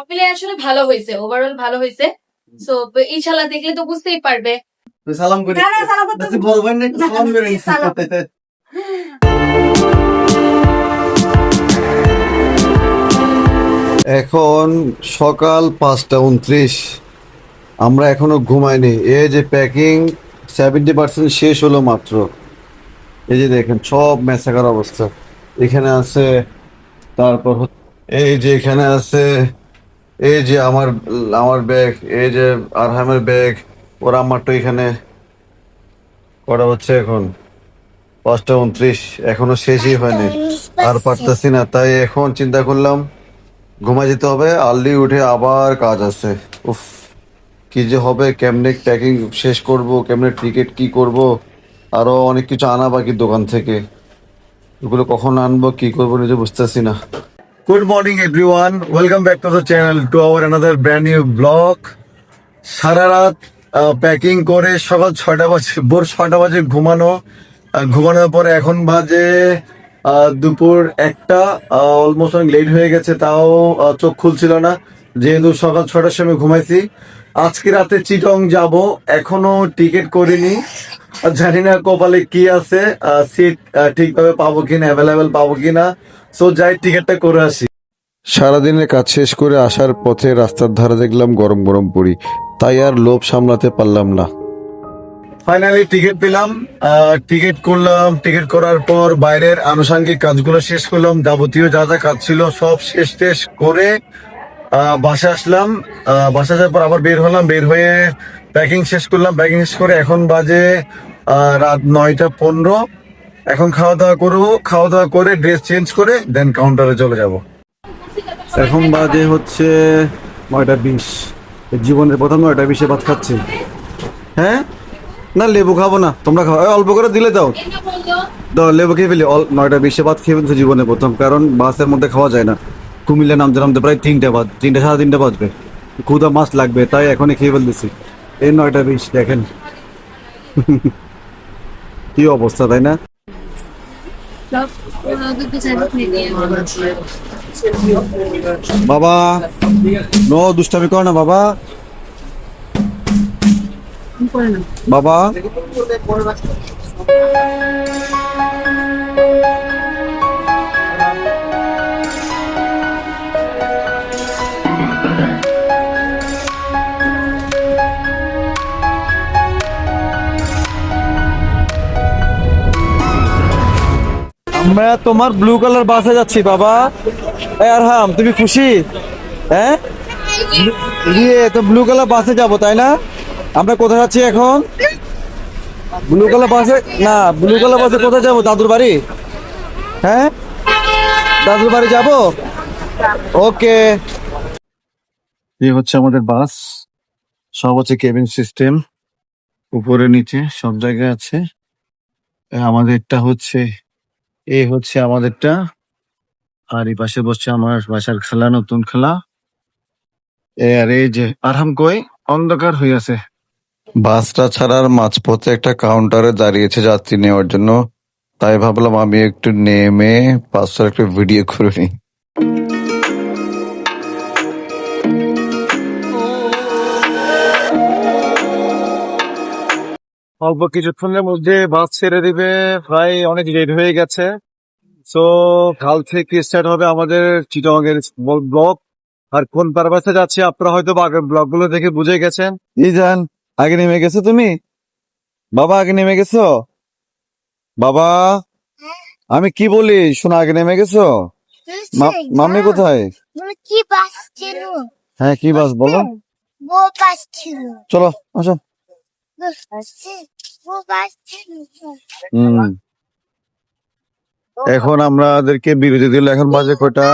সব মিলে আসলে ভালো হয়েছে, ওভারঅল ভালো হয়েছে। সো ইনশাল্লাহ দেখলে তো বুঝতেই পারবে। সালাম করি। না, না, সালাম করতে তুই বলবেন না, একটু না, সালাম করে নিচ্ছি। সালাম। এখন সকাল 5:29, আমরা এখনো ঘুমাইনি। এই যে প্যাকিং 70% শেষ হলো মাত্র। এই যে দেখেন সব মেসাকার অবস্থা। এখানে আছে, তারপর এই যে এখানে আছে, এই যে আমার আমার ব্যাগ, এই যে আরহামের ব্যাগ, ওর আমারটা এখানে। কটা হচ্ছে এখন? 5:29, এখনো শেষই হয়নি। আর পারতেছি না, তাই এখন চিন্তা করলাম ঘুমা যেতে হবে, আর্লি উঠে আবার কাজ আছে। উফ, কি যে হবে, কেমনে প্যাকিং শেষ করব, কেমনে টিকিট কি করব, আরো অনেক কিছু আনা বাকি দোকান থেকে। এগুলো কখন আনবো, কি করবো নিজে বুঝতেছি না। Good morning everyone, welcome back to the channel, to our another brand new blog. সারা রাত প্যাকিং করে সকাল 6টা বাজে, ভোর 6টা বাজে ঘুমানো। ঘুমানোর পরে এখন বাজে দুপুর 1টা। অলমোস্ট অনেক লেট হয়ে গেছে, তাও চোখ খুলছিল না, যেহেতু সকাল 6টার সময় ঘুমাইছি। আজকে রাতে চিটং যাব, এখনো টিকিট করিনি। জানি না কপালে কি আছে, সিট ঠিকভাবে পাবো কিনা, অ্যাভেলেবেল পাবো কিনা। সো যাই, টিকিটটা করে আসি। সারাদিনের কাজ শেষ করে আসার পথে রাস্তার ধারে দেখলাম গরম গরম পুরি, তাই আর লোভ সামলাতে পারলাম না। ফাইনালি টিকিট পেলাম, টিকিট করলাম। টিকিট করার পর বাইরের আনুষঙ্গিক কাজগুলো শেষ করলাম, যাবতীয় যা যা কাজ ছিল সব শেষ টেস করে বাসা আসলাম। বাসা আসার পর আবার বের হলাম, বের হয়ে প্যাকিং শেষ করলাম। প্যাকিং শেষ করে এখন বাজে রাত 9:15। এখন খাওয়া দাওয়া করবো, খাওয়া দাওয়া করে ড্রেস চেঞ্জ করে দেন কাউন্টারে চলে যাব। এখন বাজে হচ্ছে 9:20। জীবনের প্রথম 9:20 ভাত খাচ্ছি। হ্যাঁ, না লেবু খাবো না, তোমরা খাও। অল্প করে দিলে দাও, দাও লেবু খেয়ে ফেলি। 9:20 ভাত খেয়ে ফেলছে জীবনে প্রথম, কারণ বাসের মধ্যে খাওয়া যায় না। কুমিল্লা নামতে নামতে প্রায় 3টা বাজ, 3টা 3:30 বাজবে। ক্ষুদা মাছ লাগবে, তাই এখনই খেয়ে ফেলতেছি। এই 9:20 দেখেন কি অবস্থা, তাই না? বাবা নো দুষ্টামি কর না বাবা, বাবা। আমরা তোমার ব্লু কালার বাসে যাচ্ছি বাবা। আরহাম, তুমি খুশি? হ্যাঁ, ইয়ে তো ব্লু কালার বাসে যাব, তাই না? আমরা কোথায় যাচ্ছি এখন? ব্লু কালার বাসে না, ব্লু কালার বাসে কোথায় যাবো? দাদুর বাড়ি। হ্যাঁ, দাদুর বাড়ি যাব। ওকে, এই হচ্ছে আমাদের বাস। সব হচ্ছে কেবিন সিস্টেম, উপরে নিচে সব জায়গায় আছে। আমাদেরটা হচ্ছে, এই হচ্ছে আমাদেরটা। আর এই পাশে বসছে আমার বাসার খালা, নতুন খালা। আর এই যে আরহাম কই, অন্ধকার হয়ে আছে। বাসটা ছাড়ার মাঝপথে একটা কাউন্টারে দাঁড়িয়েছে যাত্রী নেওয়ার জন্য, তাই ভাবলাম আমি একটু নেমে বাসটার একটা ভিডিও করে নিই। অল্প কিছুক্ষণের মধ্যে বাস ছেড়ে দিবে, প্রায় অনেক লেট হয়ে গেছে। সো কাল থেকে স্টার্ট হবে আমাদের চিটং এর ব্লগ। আর কোন পারপাসে যাচ্ছি আপনারা হয়তো আগের ব্লগ গুলো দেখে বুঝে গেছেন। ইজান, আগে নেমে গেছো তুমি? বাবা আগে নেমে গেছো? বাবা আমি কি বলি শোনো, আগে নেমে গেছো? মাম্মি কোথায়? কি বাস ছিল? হ্যাঁ, কি বাস বলো? বউ বাস ছিল। চলো আসো। বউ বাস ছিল। হুম, এখন আমাদেরকে বিরতি দিল। এখন বাজে কয়টা?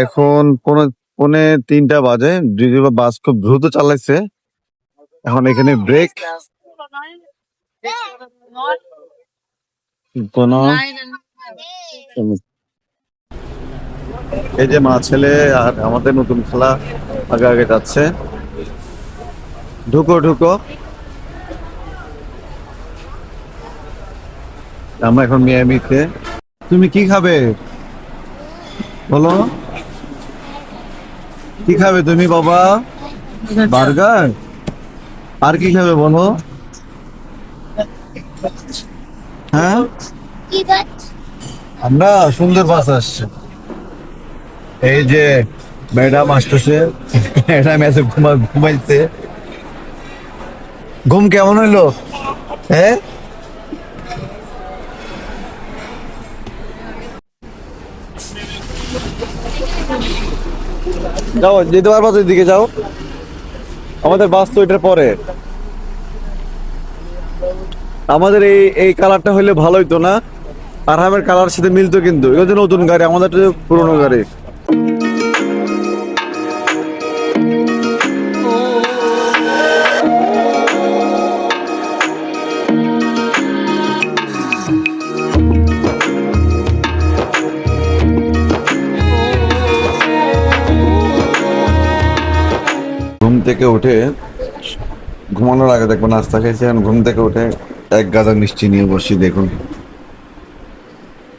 এখন পৌনে 3টা বাজে। যদিও বা বাস খুব দ্রুত চালাইছে। এখন এখানে ব্রেক, কোন এই যে মা ছেলে আর আমাদের নতুন খালা আগে আগে যাচ্ছে। ঢুকো ঢুকো। আমরা এখন মিয়ামিতে। তুমি কি খাবে বলো? কি খাবে তুমি বাবা? বার্গার? আর কি খাবে বলো? হ্যাঁ, কি বাচ্চা? আমরা সুন্দর বাস আসছে। এই যে ম্যাডাম আসতেছে, ম্যাডাম এসে ঘুমাইছে। ঘুম কেমন হইলো? হ্যাঁ, যাও, যেতে পারবা তো এদিকে যাও। আমাদের বাস তো এটার পরে। আমাদের এই এই কালারটা হইলে ভালো হইতো না? আরহামের কালার সাথে মিলতো, কিন্তু এটা তো নতুন গাড়ি, আমাদের তো পুরোনো গাড়ি। ঘুম থেকে উঠে, ঘুমানোর আগে দেখবো নাস্তা খাইছি, এখন ঘুম থেকে উঠে এক গাদা মিষ্টি নিয়ে বসছি। দেখুন,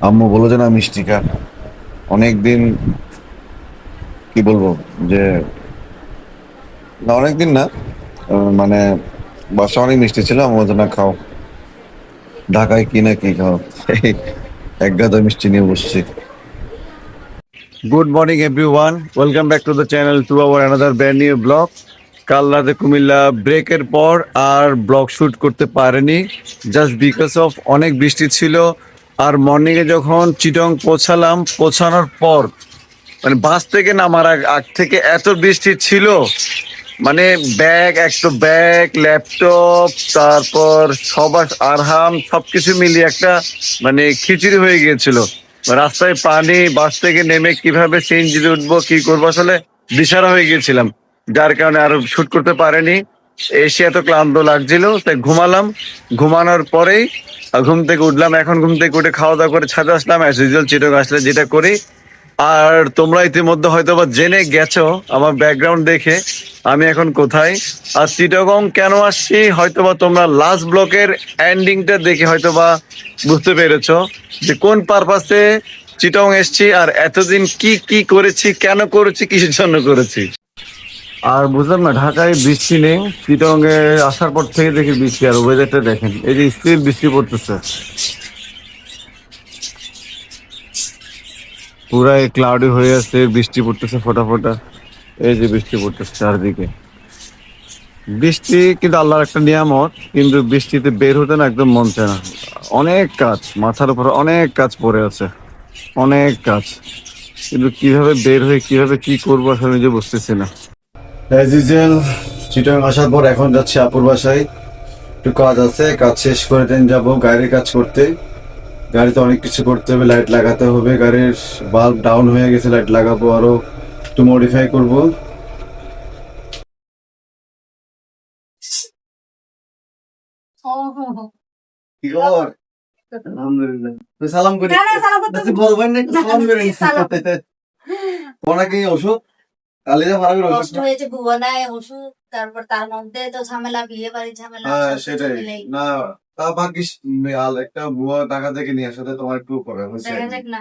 আম্মু বলো যে না মিষ্টি খা। অনেকদিন, কি বলবো যে, না অনেকদিন না, মানে বাসা অনেক মিষ্টি ছিল, আম্মু বলছে না খাও, ঢাকায় কি না কি খাও। এই এক গাদা মিষ্টি নিয়ে বসছি। Good morning everyone, welcome back to the channel, to our another brand new blog. কাল রাতে কুমিল্লা ব্রেকের পর আর ব্লগ শুট করতে পারেনি, জাস্ট বিকজ অফ অনেক বৃষ্টি ছিল। আর মর্নিংয়ে যখন চিটং পৌঁছালাম, পৌঁছানোর পর মানে বাস থেকে নামার আগ থেকে এত বৃষ্টি ছিল, মানে ব্যাগ, ল্যাপটপ, তারপর সবার আরহাম সবকিছু মিলিয়ে একটা মানে খিচুড়ি হয়ে গিয়েছিল। রাস্তায় পানি, বাস থেকে নেমে কিভাবে সিএনজিতে উঠবো, কি করবো, আসলে দিশারা হয়ে গিয়েছিলাম, যার কারণে আরো শুট করতে পারেনি। এসে এত ক্লান্ত লাগছিল, তাই ঘুমালাম। ঘুমানোর পরেই ঘুম থেকে উঠলাম। এখন ঘুম থেকে উঠে খাওয়া দাওয়া করে ছাদে আসলাম, অ্যাজ ইউজুয়াল চিটং আসলে যেটা করি। আর তোমরা ইতিমধ্যে হয়তো বা জেনে গেছো আমার ব্যাকগ্রাউন্ড দেখে আমি এখন কোথায় আর চিটাগং কেন আসছি, হয়তোবা তোমরা লাস্ট ব্লকের এন্ডিংটা দেখে হয়তোবা বুঝতে পেরেছো যে কোন পারপাসে চিটাগং এসছি আর এতদিন কি কি করেছি, কেন করেছি, কিসের জন্য করেছি। আর বুঝলাম না, ঢাকায় বৃষ্টি নেই, চিটাগং এ আসার পর থেকে দেখি বৃষ্টি। আর ওয়েদারটা দেখেন, এই যে স্টিল বৃষ্টি পড়তেছে, পুরাই ক্লাউডি হয়ে আছে, বৃষ্টি পড়তেছে ফোটা ফোটা। এই যে বৃষ্টি পড়তেছে চারদিকে। বৃষ্টি কিন্তু আল্লাহর একটা নিয়ামত, কিন্তু বৃষ্টিতে বের হতে না একদম মন চায় না। অনেক কাজ মাথার উপর, অনেক কাজ পড়ে আছে, অনেক কাজ, কিন্তু কিভাবে বের হয়ে কিভাবে কি করবো আসলে নিজে বুঝতেছি না। অ্যাজ ইউজুয়াল চিটাং আসার পর এখন যাচ্ছি আপুর বাসায়, একটু কাজ আছে, কাজ শেষ করে দেন যাবো গাড়ির কাজ করতে। গাড়িতে অনেক কিছু করতে হবে, লাইট লাগাতে হবে, গাড়ির বাল্ব ডাউন হয়ে গেছে, লাইট লাগাবো, আরো একটু মডিফাই করবো। কি খবর? আলহামদুলিল্লাহ। তো সালাম করি। আচ্ছা, বলবেন না একটু সালাম করে ওনাকে ওষুধ কালিজা ভাড়া করে কষ্ট হয়েছে, ভুবনায় ওষুধ, তারপর তার মধ্যে তো ঝামেলা, বিয়ে বাড়ির ঝামেলা। হ্যাঁ সবকিছু সেটাই মিলেই। না, তা ভাগ্যিস একটা বুয়া টাকা থেকে নিয়ে আসাতে তোমার একটু উপকার হয়েছে। দেখা যাক না,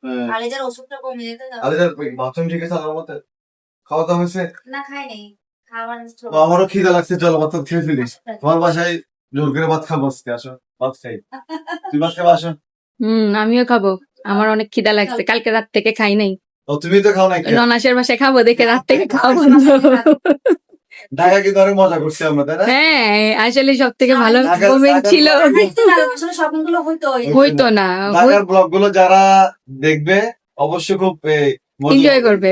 হ্যাঁ। আলিজার ওষুধটা কমে যেতে দাও। আলিজার বাথরুম ঠিক আছে আমার মতে? খাওয়া দাওয়া হয়েছে? না, খাই নাই, খাবার তো আমারও খিদে লাগছে, চলো ভাত খেয়ে ফেলিস। তোমার বাসায় জোর করে ভাত খাবো আজকে, আসো ভাত খাই। তুই ভাত খাবো, আসো। আমিও খাবো, আমার অনেক খিদা লাগছে, কালকে রাত থেকে খাই নাই। ও তুমি তো খাও নাই? ননাসের বাসায় খাবো দেখে রাত থেকে খাওয়া বন্ধ। ঢাকা কিন্তু অনেক মজা করছি আমরা, তাই না? হ্যাঁ, আসলে সব থেকে ভালো ঢাকার- মোমেন্ট ছিল। আসলে শপিং গুলো হইতোই। হইতো না, ঢাকার ব্লগ গুলো যারা দেখবে অবশ্যই খুব এনজয় করবে।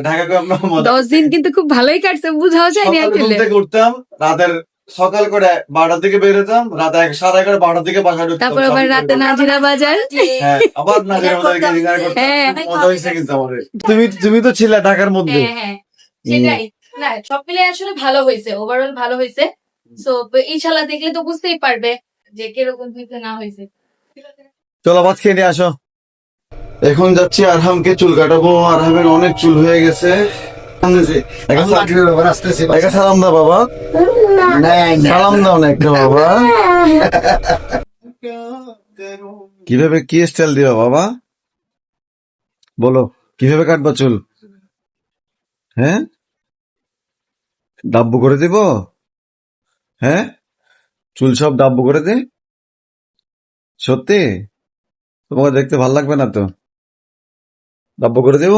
ঢাকাকে আপনার মজা 10 দিন কিন্তু খুব ভালোই কাটছে, বুঝাও যায়নি সকালে ঘুম আসলে। থেকে উঠতাম, রাতের সকাল করে 12টার দিকে বের হতাম, রাত 11:30 12টার দিকে বাসা ঢুকতাম। তারপর আবার shopping রাতে করতাম। নাজিরা বাজার। হ্যাঁ, আবার নাজিরা বাজারে গিয়ে dinner করতাম। হ্যাঁ। খুব মজা হয়েছে কিন্তু আমাদের। তুমি তো ছিলে ঢাকার মধ্যে। হ্যাঁ হ্যাঁ, সেটাই। না, সব মিলে আসলে ভালো হয়েছে, ওভারঅল ভালো হয়েছে। সো ইনশাল্লাহ দেখলে তো বুঝতেই পারবে যে কিরকম হয়েছে না হয়েছে। চলো ভাত খেয়ে নিয়ে আসো। এখন যাচ্ছি আরহামকে চুল কাটাবো, আরহামের অনেক চুল হয়ে গেছে। একটা সালাম দাও বাবা, সালাম দাও না একটা বাবা। কিভাবে কি স্টাইল দিবা বাবা, বলো কিভাবে কাটবা চুল? হ্যাঁ, ডাব্বু করে দিব? হ্যাঁ, চুল সব ডাব্বু করে দে? সত্যি? তোমাকে দেখতে ভাল লাগবে না তো? ডাব্বু করে দেব?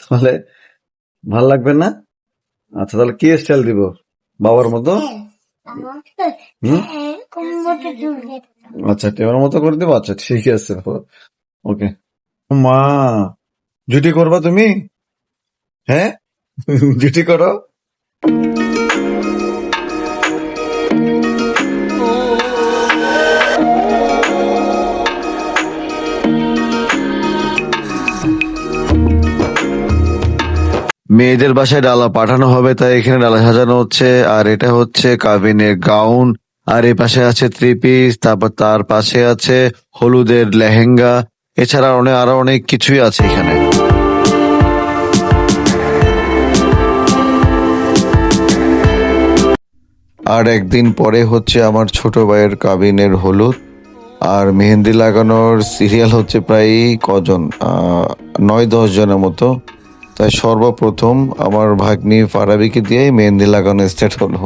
তাহলে ভাল লাগবে না? আচ্ছা, তাহলে কি স্টাইল দিব? বাবার মতো? হুম? কুমড়োটা জুড়ে আচ্ছা, টেমার মতো করে দেবো? আচ্ছা, ঠিক আছে। ওকে। মা, জুটি করবা তুমি? হ্যাঁ, জুটি করো। মেয়েদের বাসায় ডালা পাঠানো হবে, তাই এখানে ডালা সাজানো হচ্ছে। আর এটা হচ্ছে কাবিনের গাউন, আর এই পাশে আছে থ্রি পিস, তারপর তার পাশে আছে হলুদের লেহেঙ্গা, এছাড়া আরো অনেক কিছুই আছে এখানে। আর একদিন পরে হচ্ছে আমার ছোট ভাইয়ের কাবিনের হলুদ, আর মেহেন্দি লাগানোর সিরিয়াল হচ্ছে প্রায় কজন, 9-10 জনের মতো। তাই সর্বপ্রথম আমার ভাগ্নি ফারাবিকে দিয়েই মেহেন্দি লাগানো স্টার্ট হলো।